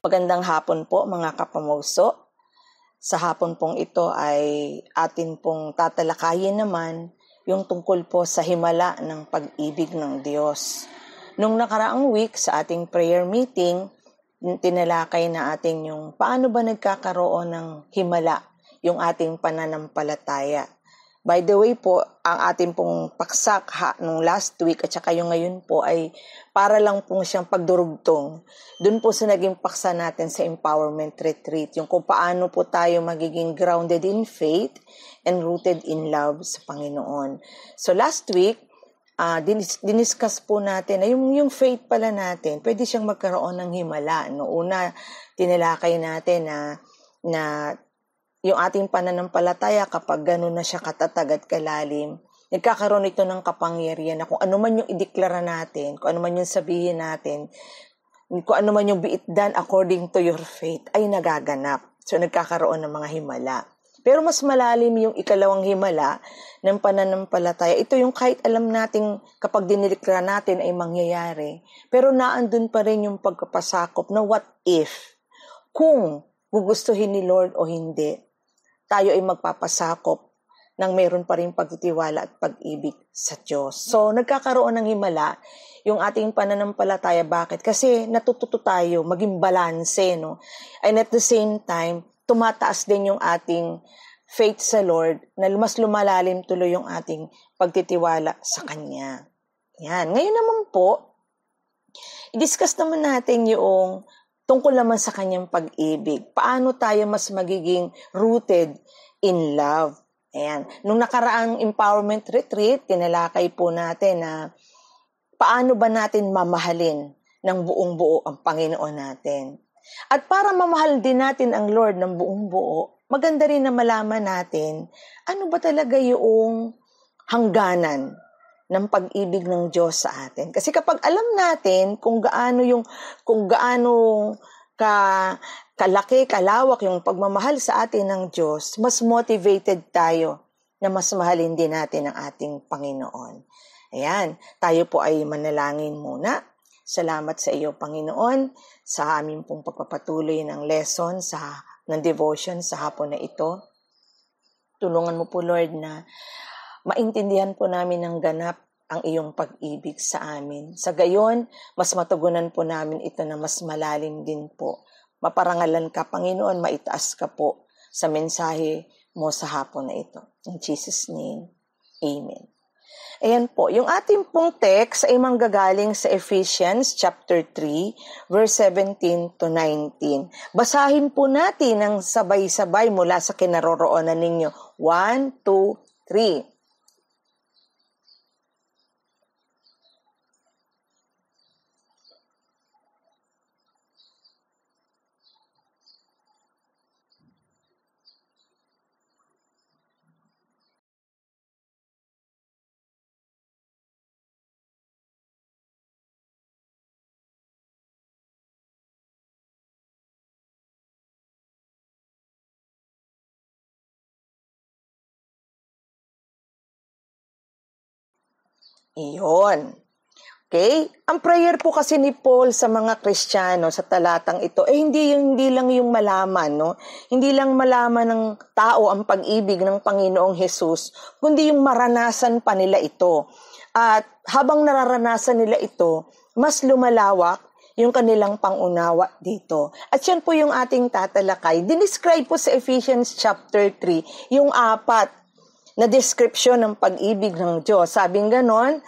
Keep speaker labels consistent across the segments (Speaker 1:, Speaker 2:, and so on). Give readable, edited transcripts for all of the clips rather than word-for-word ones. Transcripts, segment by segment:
Speaker 1: Magandang hapon po mga kapamoso. Sa hapon pong ito ay atin pong tatalakayin naman yung tungkol po sa himala ng pag-ibig ng Diyos. Nung nakaraang week sa ating prayer meeting, tinalakay na atin yung paano ba nagkakaroon ng himala yung ating pananampalataya. By the way po, ang ating pong paksak nung last week at saka yung ngayon po ay para lang po siyang pagdurugtong. Doon po sa naging paksa natin sa empowerment retreat, yung kung paano po tayo magiging grounded in faith and rooted in love sa Panginoon. So last week, diniscuss po natin na yung faith pala natin, pwede siyang magkaroon ng himala. No? Una, tinalakay natin na yung ating pananampalataya kapag gano'n na siya katatag at kalalim, nagkakaroon ito ng kapangyarihan na kung ano man yung ideklara natin, kung ano man yung sabihin natin, kung ano man yung be it done according to your faith, ay nagaganap. So nagkakaroon ng mga himala. Pero mas malalim yung ikalawang himala ng pananampalataya. Ito yung kahit alam natin kapag dinideklara natin ay mangyayari, pero naandun pa rin yung pagkapasakop na what if, kung gugustuhin ni Lord o hindi, tayo ay magpapasakop nang mayroon pa rin pagtitiwala at pag-ibig sa Diyos. So, nagkakaroon ng himala yung ating pananampalataya. Bakit? Kasi natututo tayo maging balanse, no? And at the same time, tumataas din yung ating faith sa Lord na mas lumalalim tuloy yung ating pagtitiwala sa Kanya. Yan. Ngayon naman po, i-discuss naman natin yung tungkol naman sa Kanyang pag-ibig. Paano tayo mas magiging rooted in love? Ayan. Nung nakaraang empowerment retreat, tinalakay po natin na paano ba natin mamahalin ng buong buo ang Panginoon natin. At para mamahal din natin ang Lord ng buong buo, maganda rin na malaman natin ano ba talaga yung hangganan ng pag-ibig ng Diyos sa atin. Kasi kapag alam natin kung gaano kalaki, kalawak yung pagmamahal sa atin ng Diyos, mas motivated tayo na mas mahalin din natin ang ating Panginoon. Ayan, tayo po ay manalangin muna. Salamat sa iyo, Panginoon, sa aming pong pagpapatuloy ng lesson, ng devotion sa hapon na ito. Tulungan mo po, Lord, na maintindihan po namin ng ganap ang iyong pag-ibig sa amin. Sa gayon, mas matugunan po namin ito na mas malalim din po. Maparangalan ka, Panginoon, maitaas ka po sa mensahe mo sa hapon na ito. In Jesus' name, Amen. Ayan po, yung ating pong text ay manggagaling sa Ephesians chapter 3, verse 17 to 19. Basahin po natin ng sabay-sabay mula sa kinaroroonan ninyo. 1, 2, 3. Iyon. Okay? Ang prayer po kasi ni Paul sa mga Kristiyano sa talatang ito, hindi lang yung malaman, no? Hindi lang malaman ng tao ang pag-ibig ng Panginoong Hesus, kundi yung maranasan pa nila ito. At habang nararanasan nila ito, mas lumalawak yung kanilang pangunawa dito. At yan po yung ating tatalakay. Dinescribe po sa Ephesians chapter 3, yung 4 na description ng pag-ibig ng Diyos. Sabing ganon,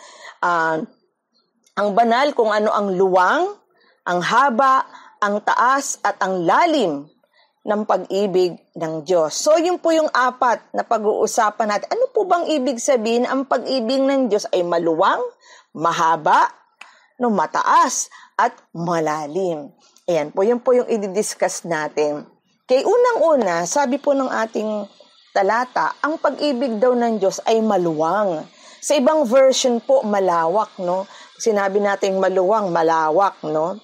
Speaker 1: ang banal kung ano ang luwang, ang haba, ang taas, at ang lalim ng pag-ibig ng Diyos. So, yun po yung 4 na pag-uusapan natin. Ano po bang ibig sabihin? Ang pag-ibig ng Diyos ay maluwang, mahaba, mataas, at malalim. Ayan po, yun po yung i-discuss natin. Kaya unang-una, sabi po ng ating talata, ang pag-ibig daw ng Diyos ay maluwang. Sa ibang version po, malawak, no? Sinabi nating maluwang, malawak, no?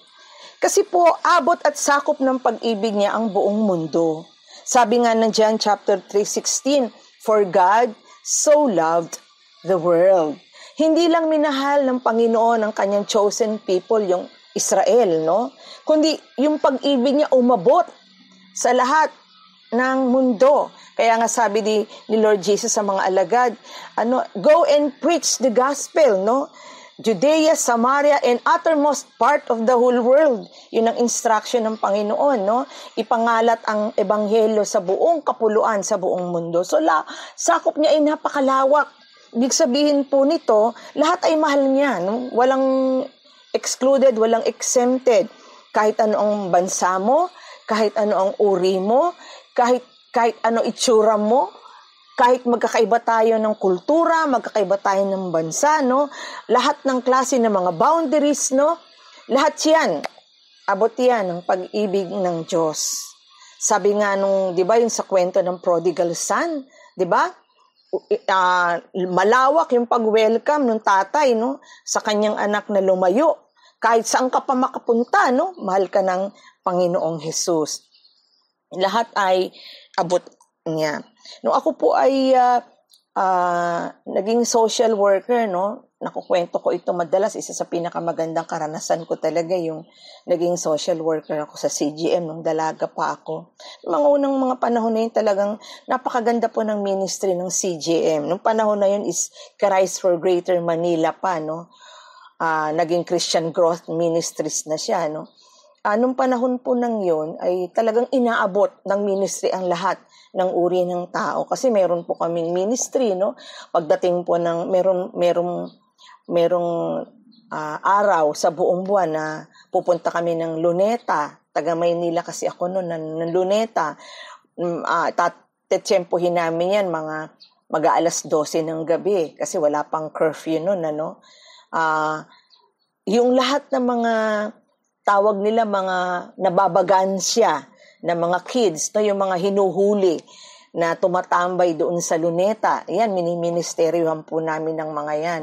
Speaker 1: Kasi po, abot at sakop ng pag-ibig niya ang buong mundo. Sabi nga ng John chapter 3:16, "For God so loved the world." Hindi lang minahal ng Panginoon ang kanyang chosen people, yung Israel, no? Kundi yung pag-ibig niya umabot sa lahat ng mundo. Kaya nga sabi ni Lord Jesus sa mga alagad, go and preach the gospel, no? Judea, Samaria, and uttermost part of the whole world. Yun ang instruction ng Panginoon, no? Ipangalat ang ebanghelyo sa buong kapuluan, sa buong mundo. So, sakop niya ay napakalawak. Ibig sabihin po nito, lahat ay mahal niya, no? Walang excluded, walang exempted. Kahit ano ang bansa mo, kahit ano ang uri mo, kahit ano itsura mo, kahit magkakaiba tayo ng kultura, magkakaiba tayo ng bansa, no? Lahat ng klase ng mga boundaries, no? Lahat yan, abot yan ng pag-ibig ng Diyos. Sabi nga di ba, yung sa kwento ng prodigal son, di ba? Malawak yung pag-welcome ng tatay, no? Sa kanyang anak na lumayo. Kahit saan ka pa makapunta, no? Mahal ka ng Panginoong Jesus. Lahat ay abot niya. Nung ako po ay naging social worker, no? Nakukwento ko ito madalas, isa sa pinakamagandang karanasan ko talaga yung naging social worker ako sa CGM nung dalaga pa ako. Mga unang mga panahon na yun talagang napakaganda po ng ministry ng CGM. Nung panahon na yun is Christ for Greater Manila pa, no? Naging Christian Growth Ministries na siya, no? Nung panahon po nang yun ay talagang inaabot ng ministry ang lahat ng uri ng tao kasi meron po kaming ministry, no? Pagdating po ng merong araw sa buong buwan na pupunta kami ng Luneta, taga Maynila kasi ako noon ng Luneta. Tetsempohin namin yan mga mag-aalas 12 ng gabi kasi wala pang curfew noon, ano? Yung lahat ng mga tawag nila mga nababagansya na mga kids, no, yung mga hinuhuli na tumatambay doon sa Luneta. Yan, mini-ministeryohan po namin ng mga yan.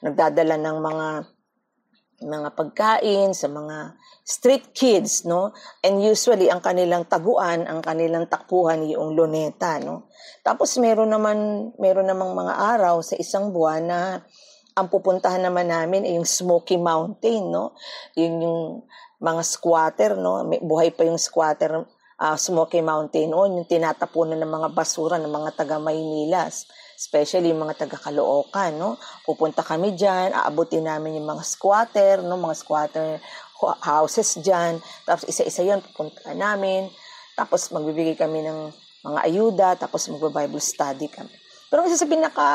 Speaker 1: Nagdadala ng mga pagkain sa mga street kids, no? And usually ang kanilang taguan, ang kanilang takbuhan yung Luneta, no? Tapos meron namang mga araw sa isang buwan na ang pupuntahan naman namin ay yung Smoky Mountain, no? Yung mga squatter, no? Buhay pa yung squatter, Smoky Mountain, yung tinatapunan ng mga basura ng mga taga Maynila, especially yung mga taga Caloocan, no? Pupunta kami diyan, aabutin namin yung mga squatter, no? Mga squatter houses diyan. Tapos isa-isa 'yon pupunta namin. Tapos magbibigay kami ng mga ayuda, tapos magbo-Bible study kami. Pero isa sa pinaka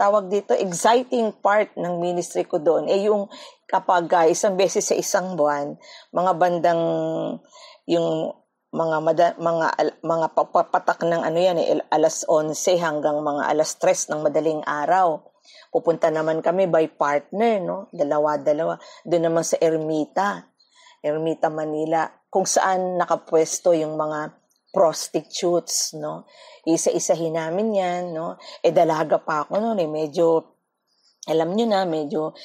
Speaker 1: tawag dito, exciting part ng ministry ko doon yung kapag isang beses sa isang buwan, mga bandang yung mga papatak ng alas 11 hanggang mga alas 3 ng madaling araw. Pupunta naman kami by partner, no? Dalawa-dalawa. Doon naman sa Ermita, Manila, kung saan nakapwesto yung mga prostitutes, no? Isa-isahin namin yan, no? Dalaga pa ako noon, medyo, alam nyo na, medyo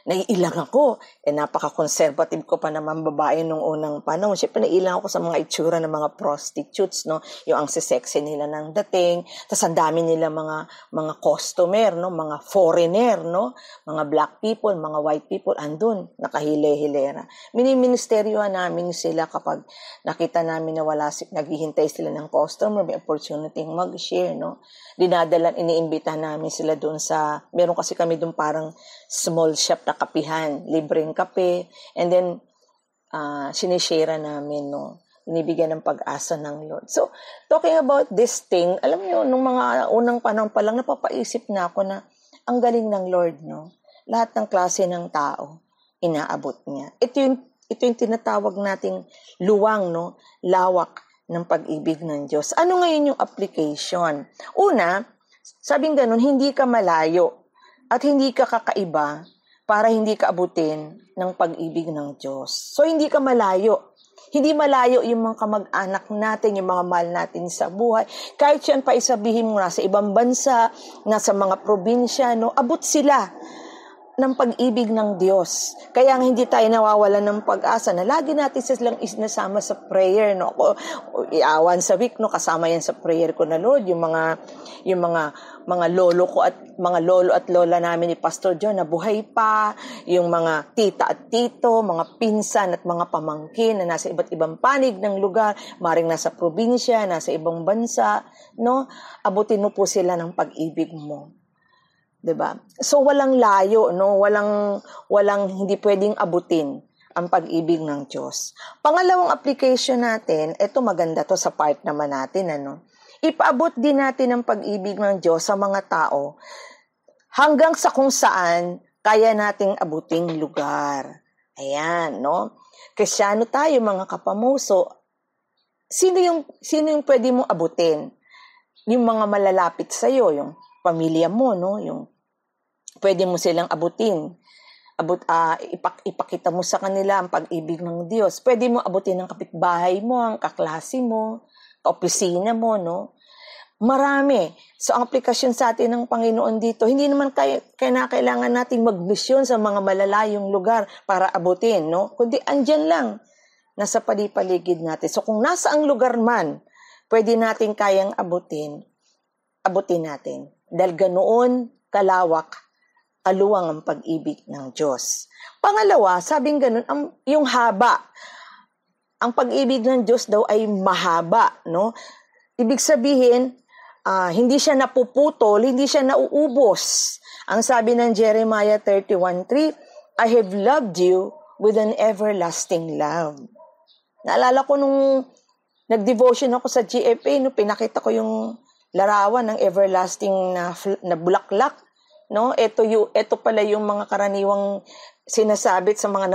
Speaker 1: naiilang ako. Napaka-conservative ko pa naman babae nung unang panahon. Siyempre, naiilang ako sa mga itsura ng mga prostitutes, no? Yung ang sexy nila ng dating. Tapos ang dami nila mga customer, no? Mga foreigner, no? Mga black people, mga white people, andun, nakahile-hilera. Mini-ministeryohan namin sila kapag nakita namin na naghihintay sila ng customer, may opportunity mag-share, no? Iniimbitahan namin sila doon meron kasi kami doon parang small shop na kapihan, libreng kape, and then sinishare namin, no? Binibigyan ng pag-asa ng Lord. So, talking about this thing, alam niyo, nung mga unang panahon pa lang, napapaisip na ako na ang galing ng Lord, no? Lahat ng klase ng tao, inaabot niya. Ito yung tinatawag nating luwang, no? Lawak ng pag-ibig ng Diyos. Ano ngayon yung application? Una, sabing ganun, hindi ka malayo at hindi ka kakaiba para hindi ka abutin ng pag-ibig ng Diyos. So, hindi ka malayo. Hindi malayo yung mga kamag-anak natin, yung mga mahal natin sa buhay. Kahit yan pa isabihin mo nasa ibang bansa, nasa mga probinsya, no? Abot sila. ng pag-ibig ng Diyos. Kaya hindi tayo nawawalan ng pag-asa na lagi natin silang isinasama sa prayer, no? Iawan sa week, no? Kasama yan sa prayer ko na, Lord, yung mga lolo ko at mga lolo at lola namin ni Pastor John na buhay pa, yung mga tita at tito, mga pinsan at mga pamangkin na nasa iba't ibang panig ng lugar, maring nasa probinsya, nasa ibang bansa, no? Abutin mo po sila ng pag-ibig mo. 'Di ba? So walang layo, no? Walang hindi pwedeng abutin ang pag-ibig ng Diyos. Pangalawang application natin, ito maganda to sa part naman natin, ano? Ipaabot din natin ang pag-ibig ng Diyos sa mga tao hanggang sa kung saan kaya nating abuting lugar. Ayan, no? Kristyano tayo, mga kapamuso. Sino yung pwede mong abutin? Yung mga malalapit sa iyo, yung pamilya mo, no? Yung pwede mo silang abutin. Ipakita mo sa kanila ang pag-ibig ng Diyos. Pwede mo abutin ng kapitbahay mo, ang kaklase mo, kaopisina mo, no? Marami. So, ang aplikasyon sa atin ng Panginoon dito, hindi naman kailangan nating magmisyon sa mga malalayong lugar para abutin, no? Kundi andyan lang, nasa paligid natin. So, kung nasa ang lugar man, pwede nating kayang abutin natin. Dahil ganoon kalawak, aluwang ang pag-ibig ng Diyos. Pangalawa, sabing ganun, yung haba. Ang pag-ibig ng Diyos daw ay mahaba, no? Ibig sabihin, hindi siya napuputol, hindi siya nauubos. Ang sabi ng Jeremiah 31:3, I have loved you with an everlasting love. Naalala ko nung nag-devotion ako sa GFA, no, pinakita ko yung larawan ng everlasting na bulaklak, no? Ito pala yung mga karaniwang sinasabit sa mga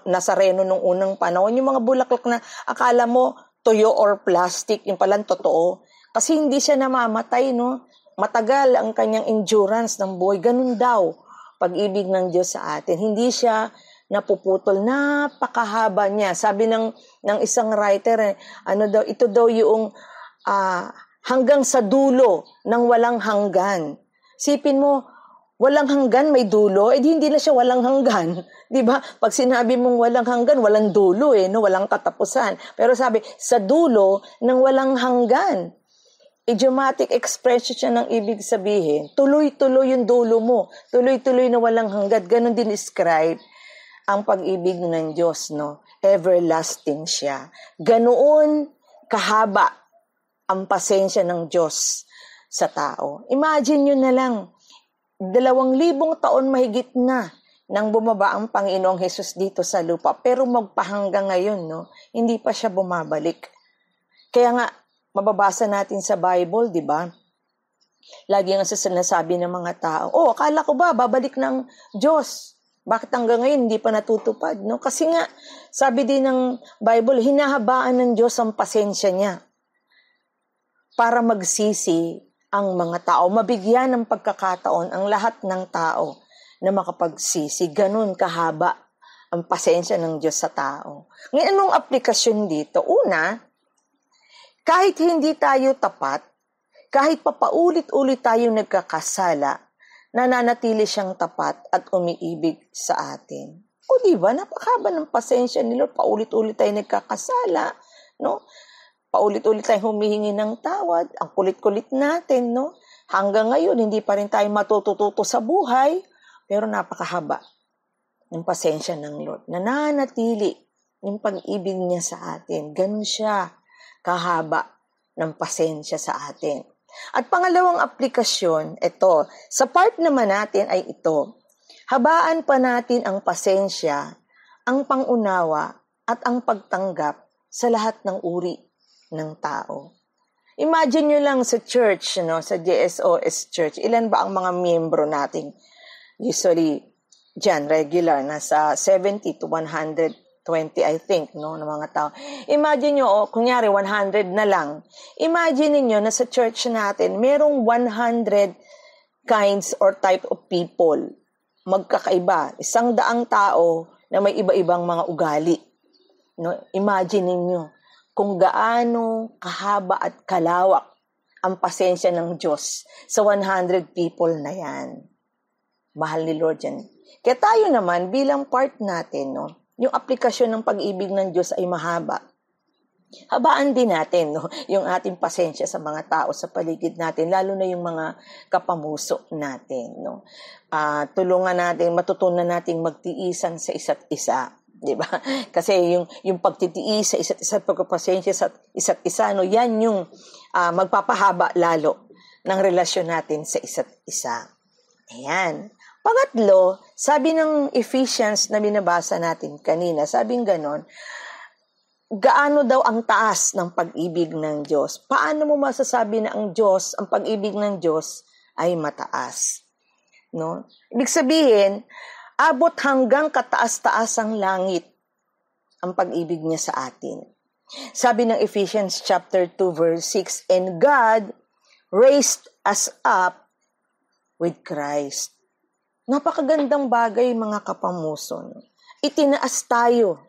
Speaker 1: Nazareno nung unang panahon, yung mga bulaklak na akala mo tuyo or plastic, yung palang totoo. Kasi hindi siya namamatay, no? Matagal ang kanyang endurance ng buhay. Ganun daw pag-ibig ng Diyos sa atin. Hindi siya napuputol, napakahaba niya. Sabi ng isang writer, ito daw yung hanggang sa dulo ng walang hanggan. Sipin mo, walang hanggan may dulo, hindi na siya walang hanggan. 'Di ba? Pag sinabi mong walang hanggan, walang dulo no, walang katapusan. Pero sabi, sa dulo ng walang hanggan. Idiomatic expression siya ng ibig sabihin. Tuloy-tuloy yung dulo mo. Tuloy-tuloy na walang hanggan. Ganon din describe ang pag-ibig ng Diyos, no? Everlasting siya. Ganoon kahaba ang pasensya ng Diyos sa tao. Imagine nyo na lang, 2,000 taon mahigit na nang bumaba ang Panginoong Hesus dito sa lupa. Pero magpahanggang ngayon, no? Hindi pa siya bumabalik. Kaya nga, mababasa natin sa Bible, di ba? Lagi nga sinasabi ng mga tao, akala ko ba, babalik ng Diyos? Bakit hanggang ngayon hindi pa natutupad? No? Kasi nga, sabi din ng Bible, hinahabaan ng Diyos ang pasensya niya para magsisi ang mga tao, mabigyan ng pagkakataon ang lahat ng tao na makapagsisi. Ganun kahaba ang pasensya ng Diyos sa tao. Ngayon, anong aplikasyon dito? Una, kahit hindi tayo tapat, kahit papaulit-ulit tayong nagkakasala, nananatili siyang tapat at umiibig sa atin. O diba, napakahaba ng pasensya ni Lord, paulit-ulit tayong nagkakasala, no? Paulit-ulit tayong humihingi ng tawad, ang kulit-kulit natin, no? Hanggang ngayon, hindi pa rin tayo matututo sa buhay, pero napakahaba ng pasensya ng Lord. Nananatili yung pag-ibig niya sa atin. Ganun siya kahaba ng pasensya sa atin. At pangalawang aplikasyon, ito, sa part naman natin ay ito, habaan pa natin ang pasensya, ang pangunawa, at ang pagtanggap sa lahat ng uri ng tao. Imagine nyo lang sa church, no, sa JSOS Church, ilan ba ang mga miyembro natin? Usually, dyan, regular, nasa 70 to 120, I think, no, ng mga tao. Imagine nyo, kunyari, 100 na lang. Imagine niyo na sa church natin, merong 100 kinds or type of people. Magkakaiba. 100 tao na may iba-ibang mga ugali. No? Imagine niyo kung gaano kahaba at kalawak ang pasensya ng Diyos sa 100 people na yan. Mahal ni Lord yan. Kaya tayo naman, bilang part natin, no, yung aplikasyon ng pag-ibig ng Diyos ay mahaba. Habaan din natin, no, yung ating pasensya sa mga tao sa paligid natin, lalo na yung mga kapamuso natin. No. Tulungan natin, matutunan nating magtiisan sa isa't isa. Diba? Kasi yung pagtitiis sa isa't isa, pagpapasensya sa isa't isa, no, yan yung magpapahaba lalo ng relasyon natin sa isa't isa. Ayan. Pangatlo, sabi ng Ephesians na binabasa natin kanina, sabing ganon, gaano daw ang taas ng pag-ibig ng Diyos? Paano mo masasabi na ang Diyos, ang pag-ibig ng Diyos ay mataas? No? Ibig sabihin, abot hanggang kataas-taas ang langit ang pag-ibig niya sa atin. Sabi ng Ephesians chapter 2 verse 6, and God raised us up with Christ. Napakagandang bagay mga kapamuso. Itinaas tayo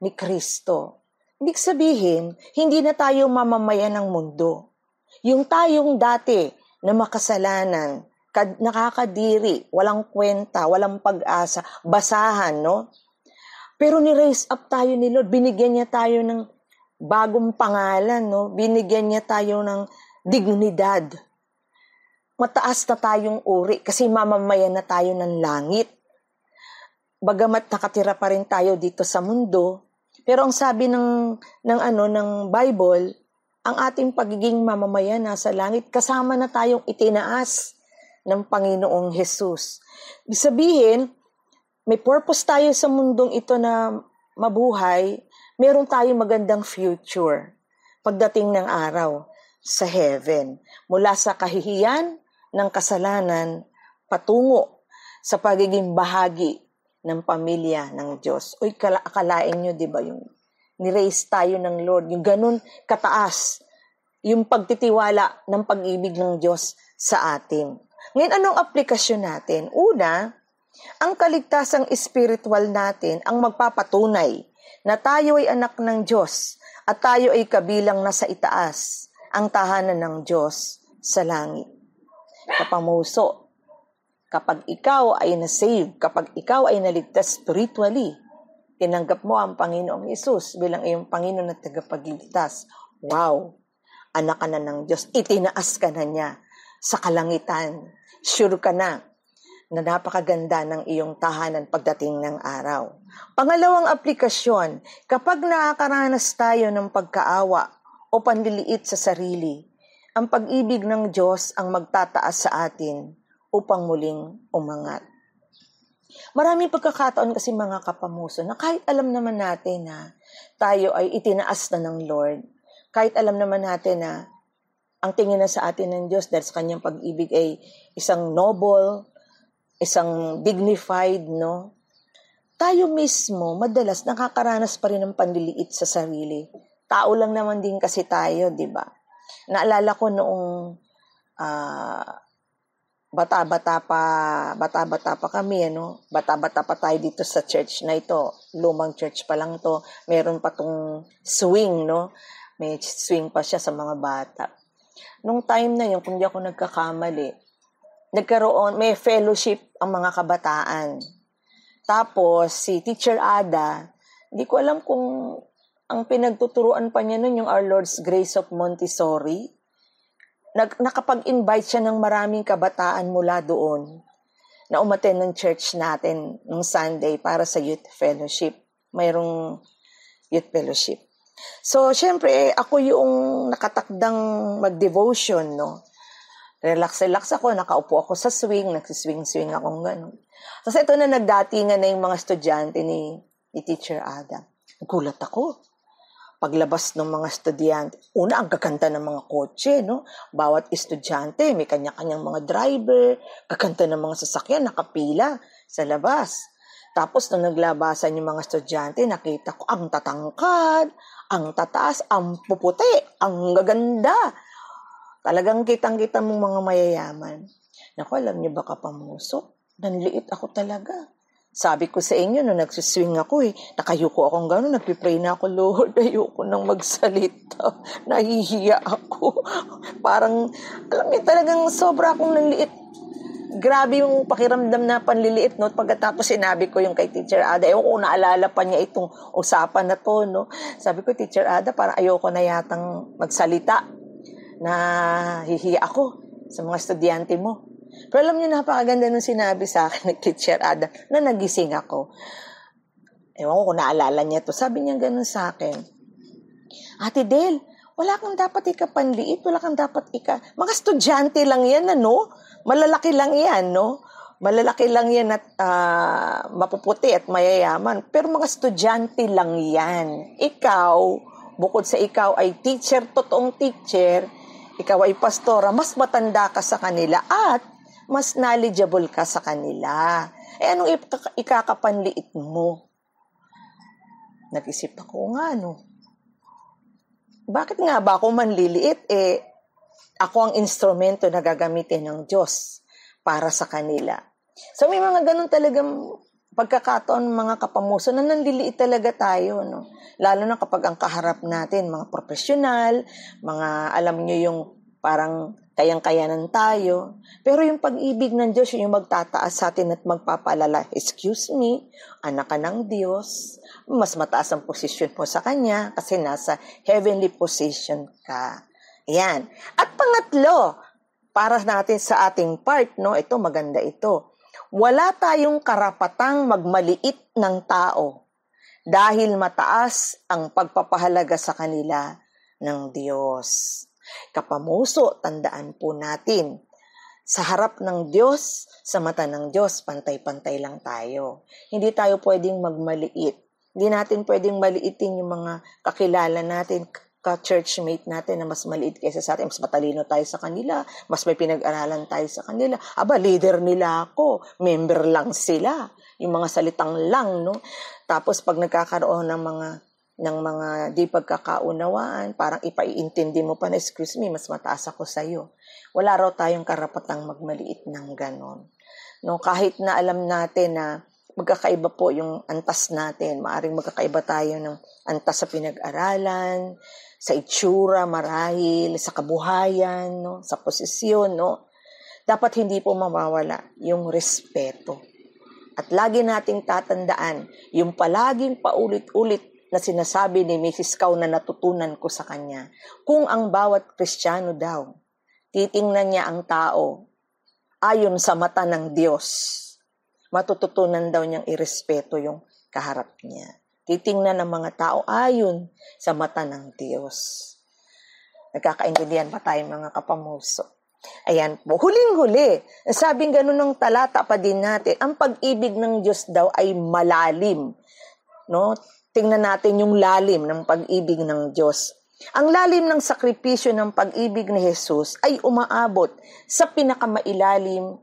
Speaker 1: ni Kristo. Ibig sabihin, hindi na tayo mamamayan ng mundo. Yung tayong dati na makasalanan, nakakadiri, walang kwenta, walang pag-asa, basahan, no? Pero ni-raise up tayo ni Lord, binigyan niya tayo ng bagong pangalan, no? Binigyan niya tayo ng dignidad. Mataas na tayong uri kasi mamamayan na tayo ng langit. Bagamat nakatira pa rin tayo dito sa mundo, pero ang sabi ng Bible, ang ating pagiging mamamayan nasa langit, kasama na tayong itinaas ng Panginoong Jesus. Ibig sabihin, may purpose tayo sa mundong ito na mabuhay, meron tayong magandang future pagdating ng araw sa heaven. Mula sa kahihiyan ng kasalanan patungo sa pagiging bahagi ng pamilya ng Diyos. Uy, akalain nyo, di ba, yung ni-raise tayo ng Lord, yung ganun kataas, yung pagtitiwala ng pag-ibig ng Diyos sa atin. Ngayon, anong aplikasyon natin? Una, ang kaligtasang spiritual natin ang magpapatunay na tayo ay anak ng Diyos at tayo ay kabilang na sa itaas, ang tahanan ng Diyos sa langit. Kapamuso, kapag ikaw ay na-save, kapag ikaw ay naligtas spiritually, tinanggap mo ang Panginoong Hesus bilang iyong Panginoon at tagapagligtas. Wow! Anak ka na ng Diyos. Itinaas ka na niya sa kalangitan. Sure ka na napakaganda ng iyong tahanan pagdating ng araw. Pangalawang aplikasyon, kapag nakakaranas tayo ng pagkaawa o panliliit sa sarili, ang pag-ibig ng Diyos ang magtataas sa atin upang muling umangat. Maraming pagkakataon kasi mga kapamuso na kahit alam naman natin na tayo ay itinaas na ng Lord, kahit alam naman natin na ang tingin na sa atin ng Diyos dahil sa kanyang pag-ibig ay isang noble, isang dignified, no? Tayo mismo, madalas nakakaranas pa rin ng panliliit sa sarili. Tao lang naman din kasi tayo, di ba? Naalala ko noong bata-bata pa kami, ano? Bata-bata pa tayo dito sa church na ito. Lumang church pa lang to. Meron pa tong swing, no? May swing pa siya sa mga bata. Nung time na yun, kung di ako nagkakamali, may fellowship ang mga kabataan. Tapos, si Teacher Ada, hindi ko alam kung ang pinagtuturuan pa niya nun yung Our Lord's Grace of Montessori. Nakapag-invite siya ng maraming kabataan mula doon na umattend ng church natin ng Sunday para sa youth fellowship. Mayroong youth fellowship. So, syempre, ako yung nakatakdang mag-devotion, no? Relax ako, nakaupo ako sa swing, nagsiswing-swing akong gano'n. Tapos ito na nagdatingan na yung mga estudyante ni Teacher Ada. Gulat ako. Paglabas ng mga estudyante, una, ang gaganda ng mga kotse, no? Bawat estudyante, may kanya-kanyang mga driver, gaganda ng mga sasakyan, nakapila sa labas. Tapos, nung naglabasan yung mga estudyante, nakita ko, ang tatangkad, ang tataas, ang puputi, ang gaganda. Talagang kitang-kita mong mga mayayaman. Naku, alam niyo ba kapamuso? Nanliit ako talaga. Sabi ko sa inyo, nung nagsuswing ako nakayuko akong gano'n, nagpipray na ako, Lord, ayoko nang magsalita. Nahihiya ako. Parang, alam niyo, talagang sobra akong nanliit. grabe yung pakiramdam na panliliit, no? Pagkatapos sinabi ko yung kay Teacher Ada, ewan ko naalala pa niya itong usapan na to, no? Sabi ko, Teacher Ada, parang ayoko na yatang magsalita na hihiya ako sa mga estudyante mo. Pero alam niyo, napakaganda nung sinabi sa akin ng Teacher Ada na nagising ako. Ewan ko kung naalala niya to. Sabi niya ganun sa akin, Ate Del, wala kang dapat ikapanliit, wala kang dapat mga estudyante lang yan, ano? Malalaki lang yan, no? Malalaki lang yan at mapuputi at mayayaman. Pero mga estudyante lang yan. Ikaw, bukod sa ikaw ay teacher, totoong teacher, ikaw ay pastora, mas matanda ka sa kanila at mas knowledgeable ka sa kanila. Anong ikakapanliit mo? Nag-isip ako nga, no? Bakit nga ba ako manliliit? Ako ang instrumento na gagamitin ng Diyos para sa kanila. So may mga ganun talagang pagkakataon, mga kapamuso, na nanliliit talaga tayo, no? Lalo na kapag ang kaharap natin, mga profesional, mga alam nyo yung parang kayang-kayanan tayo. Pero yung pag-ibig ng Diyos, yung magtataas sa atin at magpapalala, excuse me, anak ka ng Diyos, mas mataas ang posisyon mo sa Kanya kasi nasa heavenly position ka. Yan. At pangatlo, para natin sa ating part, no, ito maganda ito. Wala tayong karapatang magmaliit ng tao dahil mataas ang pagpapahalaga sa kanila ng Diyos. Kapamuso, tandaan po natin, sa harap ng Diyos, sa mata ng Diyos, pantay-pantay lang tayo. Hindi tayo pwedeng magmaliit. Hindi natin pwedeng maliitin yung mga kakilala natin, ka-churchmate natin na mas maliit kaysa sa atin, mas matalino tayo sa kanila, mas may pinag-aralan tayo sa kanila. Aba, leader nila ako, member lang sila. Yung mga salitang lang, no? Tapos pag nagkakaroon ng mga di pagkakaunawaan, parang ipaiintindi mo pa na, excuse me, mas mataas ako sa'yo. Wala raw tayong karapatang magmaliit ng ganon. No, kahit na alam natin na magkakaiba po yung antas natin, maaring magkakaiba tayo ng antas sa pinag-aralan, sa itsura, marahil, sa kabuhayan, no, sa posisyon, no. Dapat hindi po mawawala yung respeto. At lagi nating tatandaan yung palaging paulit-ulit na sinasabi ni Mrs. Cow na natutunan ko sa kanya. Kung ang bawat Kristiyano daw, titingnan niya ang tao ayon sa mata ng Diyos, matututunan daw niyang irespeto yung kaharap niya. Titingnan ng mga tao ayon sa mata ng Diyos. Nagkakaintindihan pa tayo mga kapamuso. Ayan po. Huling-huli, sabing ganun ng talata pa din natin, ang pag-ibig ng Diyos daw ay malalim. No? Tingnan natin yung lalim ng pag-ibig ng Diyos. Ang lalim ng sakripisyo ng pag-ibig ni Jesus ay umaabot sa pinakamalalim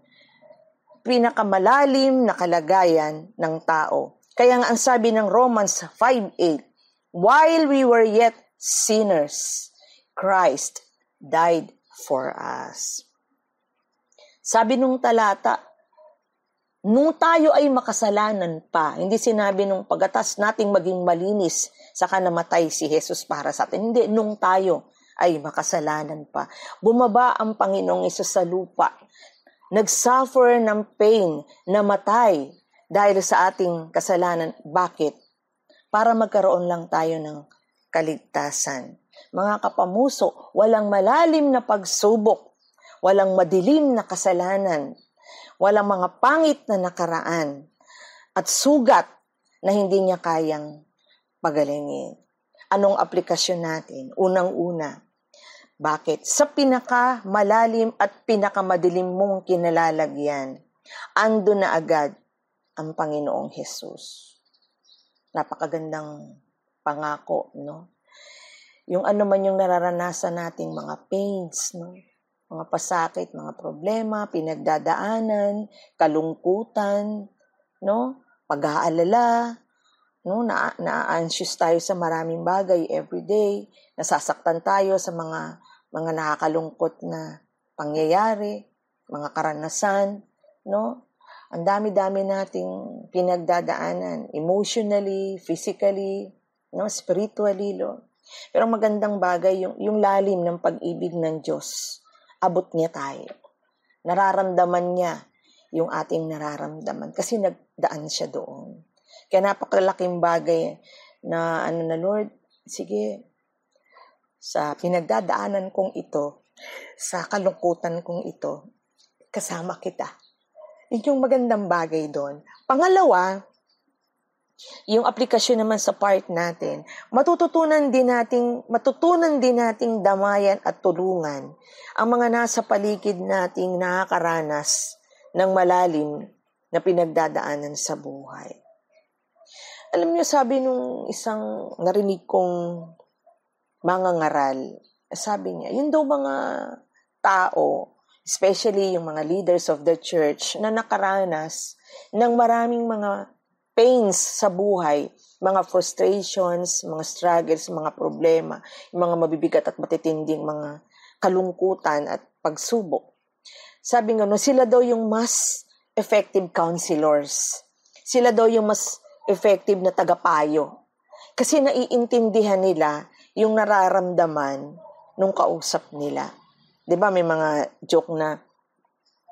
Speaker 1: na kalagayan ng tao. Kaya nga ang sabi ng Romans 5:8, while we were yet sinners, Christ died for us. Sabi nung talata, nung tayo ay makasalanan pa, hindi sinabi nung pagkatas nating maging malinis, saka namatay si Jesus para sa atin. Hindi, nung tayo ay makasalanan pa. Bumaba ang Panginoong Hesus sa lupa. Nag-suffer ng pain, namatay dahil sa ating kasalanan. Bakit? Para magkaroon lang tayo ng kaligtasan. Mga kapamuso, walang malalim na pagsubok, walang madilim na kasalanan, walang mga pangit na nakaraan, at sugat na hindi niya kayang pagalingin. Anong aplikasyon natin? Unang-una, bakit? Sa pinakamalalim at pinakamadilim mong kinalalagyan, ando na agad ang Panginoong Hesus. Napakagandang pangako, no? Yung ano man yung nararanasan nating mga pains, no? Mga pasakit, mga problema, pinagdadaanan, kalungkutan, no? Pag-aalala, no? Na-anxious tayo sa maraming bagay everyday, nasasaktan tayo sa mga nakakalungkot na pangyayari, mga karanasan, no? Ang dami-dami nating pinagdadaanan, emotionally, physically, no? Spiritually, Lord. Pero magandang bagay yung lalim ng pag-ibig ng Diyos. Abot niya tayo. Nararamdaman niya yung ating nararamdaman kasi nagdaan siya doon. Kaya napakalaking bagay na Lord, sige, sa pinagdadaanan kong ito, sa kalungkutan kong ito, kasama kita. Yun yung magandang bagay doon. Pangalawa, yung aplikasyon naman sa part natin, matutunan din nating damayan at tulungan ang mga nasa paligid nating nakakaranas ng malalim na pinagdadaanan sa buhay. Alam niyo, sabi nung isang narinig kong mangangaral, sabi niya, yun daw mga tao, especially yung mga leaders of the church na nakaranas ng maraming mga pains sa buhay, mga frustrations, mga struggles, mga problema, mga mabibigat at matitinding mga kalungkutan at pagsubok. Sabi nga, sila daw yung mas effective counselors. Sila daw yung mas effective na tagapayo. Kasi naiintindihan nila yung nararamdaman nung kausap nila. 'Di ba may mga joke na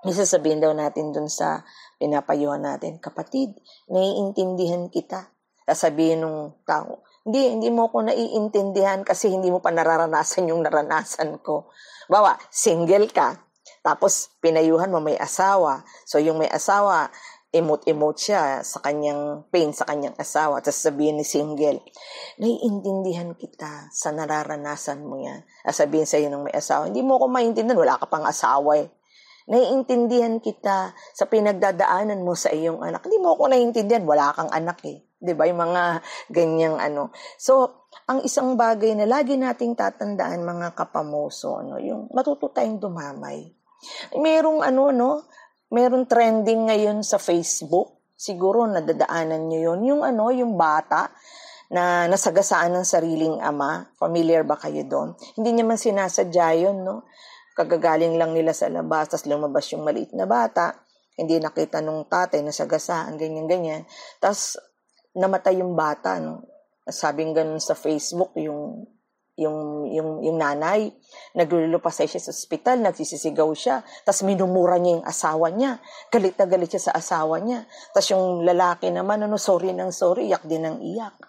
Speaker 1: isasabihin daw natin dun sa pinapayuhan natin, kapatid, naiintindihan kita. Sasabihin nung tao, hindi mo ko naiintindihan kasi hindi mo pa nararanasan yung naranasan ko. Bawa, single ka, tapos pinayuhan mo may asawa. So yung may asawa, emote siya sa kanyang pain, sa kanyang asawa. Tapos sabihin ni single, naiintindihan kita sa nararanasan mo yan. Sabihin sa'yo ng may asawa, hindi mo ko maintindihan, wala ka pang asawa eh. Naiintindihan kita sa pinagdadaanan mo sa iyong anak. Hindi mo ko naiintindihan, wala kang anak eh. 'Di ba? Yung mga ganyang So, ang isang bagay na lagi nating tatandaan mga kapamoso, yung matuto tayong dumamay. Merong merong trending ngayon sa Facebook. Siguro nadadaanan niyo yun. Yung bata na nasagasaan ng sariling ama. Familiar ba kayo doon? Hindi niya man sinasadya yun, no? Kagagaling lang nila sa labas, tapos lumabas yung maliit na bata, hindi nakita nung tatay, nasagasaan, ganyan-ganyan. Tapos, namatay yung bata, no? Sabing ganun sa Facebook, yung nanay, naglulupasay siya sa ospital, nagsisisigaw siya, tapos minumura niya yung asawa niya, galit na galit siya sa asawa niya. Tapos yung lalaki naman, sorry ng sorry, iyak din ng iyak.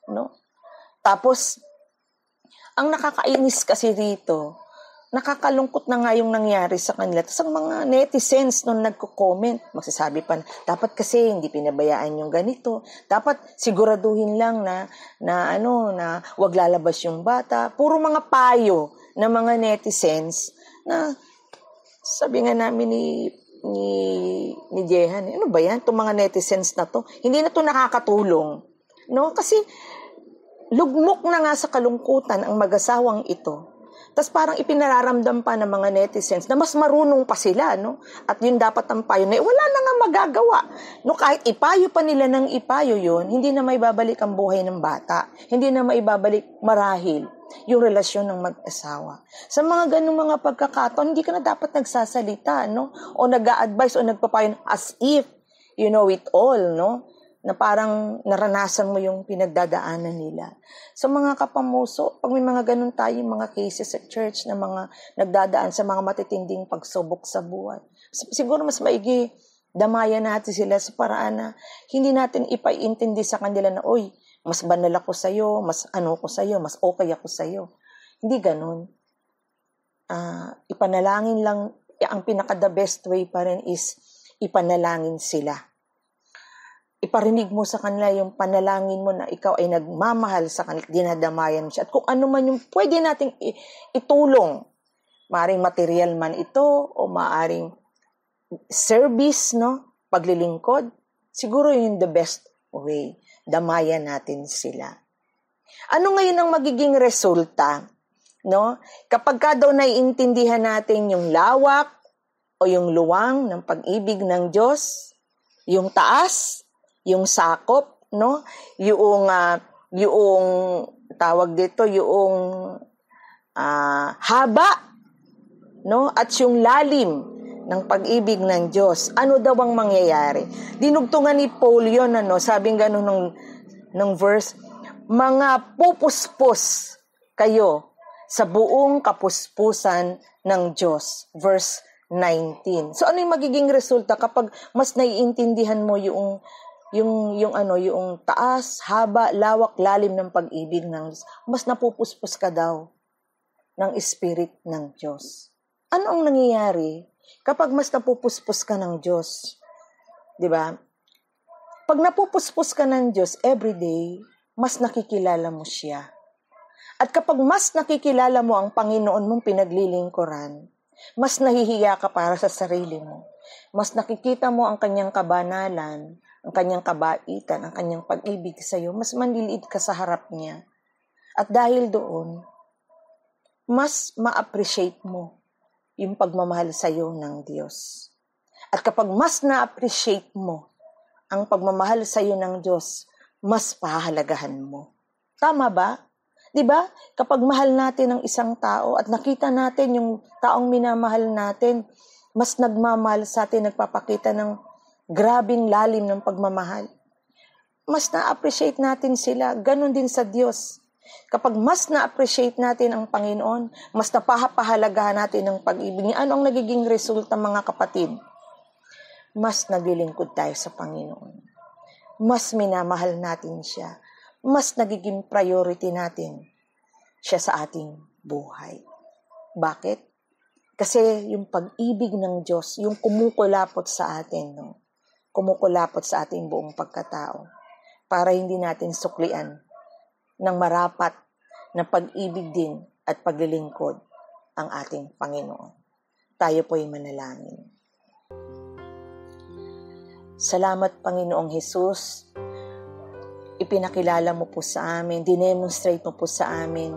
Speaker 1: No? Tapos, ang nakakainis kasi dito, nakakalungkot na nga yung nangyari sa kanila. Tapos ang mga netizens nung nagko-comment, magsasabi pa, dapat kasi hindi pinabayaan yung ganito. Dapat siguraduhin lang na wag lalabas yung bata. Puro mga payo ng mga netizens na sabi nga namin ni Jehan, ano ba yan? Itong mga netizens na to, hindi na to nakakatulong. No? Kasi lugmok na nga sa kalungkutan ang mag-asawang ito. Tapos parang ipinararamdam pa ng mga netizens na mas marunong pa sila, no? At yun dapat ang payo na wala na nga magagawa. No, kahit ipayo pa nila ng ipayo yun, hindi na maibabalik ang buhay ng bata. Hindi na maibabalik marahil yung relasyon ng mag-asawa. Sa mga ganung mga pagkakataon, hindi ka na dapat nagsasalita, no? O nag-a-advise o nagpapayo as if you know it all, no? Na parang naranasan mo yung pinagdadaanan nila. So mga kapamuso, pag may mga ganun tayong mga cases sa church na mga nagdadaan sa mga matitinding pagsubok sa buhay, siguro mas maigi damayan natin sila sa paraan na hindi natin ipaintindi sa kanila na, oy, mas banal ako sa'yo, mas ko sa'yo, mas okay ako sa'yo. Hindi ganun. Ipanalangin lang, ang pinaka-the best way pa rin is ipanalangin sila. Iparinig mo sa kanila yung panalangin mo na ikaw ay nagmamahal sa kanila, dinadamayan siya. At kung ano man yung pwede nating itulong, maaring material man ito o maaring service, no? Paglilingkod, siguro yun the best way. Damayan natin sila. Ano ngayon ang magiging resulta? No? Kapag ka daw naiintindihan natin yung lawak o yung luwang ng pag-ibig ng Diyos, yung taas, yung sakop, no? Yung tawag dito, yung haba, no? At yung lalim ng pag-ibig ng Diyos. Ano daw ang mangyayari? Dinugtungan ni Paul yun, sabing ganun ng verse, mga pupuspos kayo sa buong kapuspusan ng Diyos. Verse 19. So ano yung magiging resulta kapag mas naiintindihan mo yung taas, haba, lawak, lalim ng pag-ibig ng Diyos, mas napupuspos ka daw ng Spirit ng Diyos. Ano ang nangyayari kapag mas napupuspos ka ng Diyos? 'Di ba? Pag napupuspos ka ng Diyos everyday, mas nakikilala mo siya. At kapag mas nakikilala mo ang Panginoon mong pinaglilingkuran, mas nahihiya ka para sa sarili mo. Mas nakikita mo ang kanyang kabanalan, ang kanyang kabaitan, ang kanyang pag-ibig sa iyo. Mas manliliit ka sa harap niya. At dahil doon, mas ma-appreciate mo yung pagmamahal sa iyo ng Diyos. At kapag mas na-appreciate mo ang pagmamahal sa iyo ng Diyos, mas pahahalagahan mo. Tama ba? 'Di ba? Kapag mahal natin ang isang tao at nakita natin yung taong minamahal natin, mas nagmamahal sa atin, nagpapakita ng grabing lalim ng pagmamahal. Mas na-appreciate natin sila. Ganon din sa Diyos. Kapag mas na-appreciate natin ang Panginoon, mas napapahalagahan natin ang pag-ibig niya. Ano ang nagiging resulta, mga kapatid? Mas naglilingkod tayo sa Panginoon. Mas minamahal natin siya. Mas nagiging priority natin siya sa ating buhay. Bakit? Kasi yung pag-ibig ng Diyos, yung kumukulapot sa atin, no? Kumukulapot sa ating buong pagkatao para hindi natin suklian ng marapat na pag-ibig din at paglilingkod ang ating Panginoon. Tayo po'y manalangin. Salamat, Panginoong Hesus. Ipinakilala mo po sa amin, dinemonstrate mo po sa amin,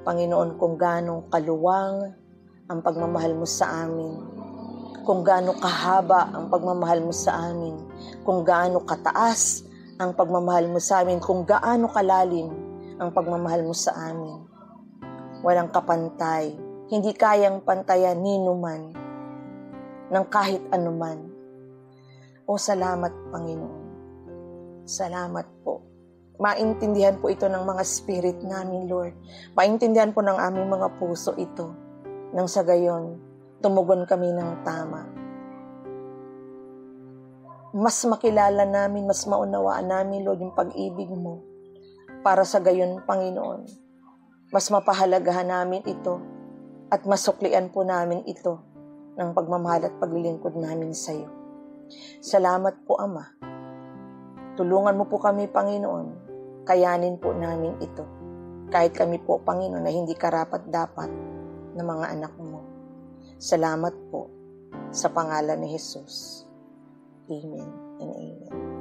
Speaker 1: Panginoon, kung gaano kaluwang ang pagmamahal mo sa amin, kung gaano kahaba ang pagmamahal mo sa amin, kung gaano kataas ang pagmamahal mo sa amin, kung gaano kalalim ang pagmamahal mo sa amin. Walang kapantay, hindi kayang pantayan ninuman ng kahit anuman. O salamat, Panginoon. Salamat po. Maintindihan po ito ng mga spirit namin, Lord. Maintindihan po ng aming mga puso ito. Nang sa gayon, tumugon kami ng tama. Mas makilala namin, mas maunawaan namin, Lord, yung pag-ibig mo. Para sa gayon, Panginoon, mas mapahalagahan namin ito at masuklian po namin ito ng pagmamahal at paglilingkod namin sa iyo. Salamat po, Ama. Tulungan mo po kami, Panginoon. Kayanin po namin ito. Kahit kami po, Panginoon, na hindi karapat-dapat na mga anak mo. Salamat po sa pangalan ni Jesus. Amen and amen.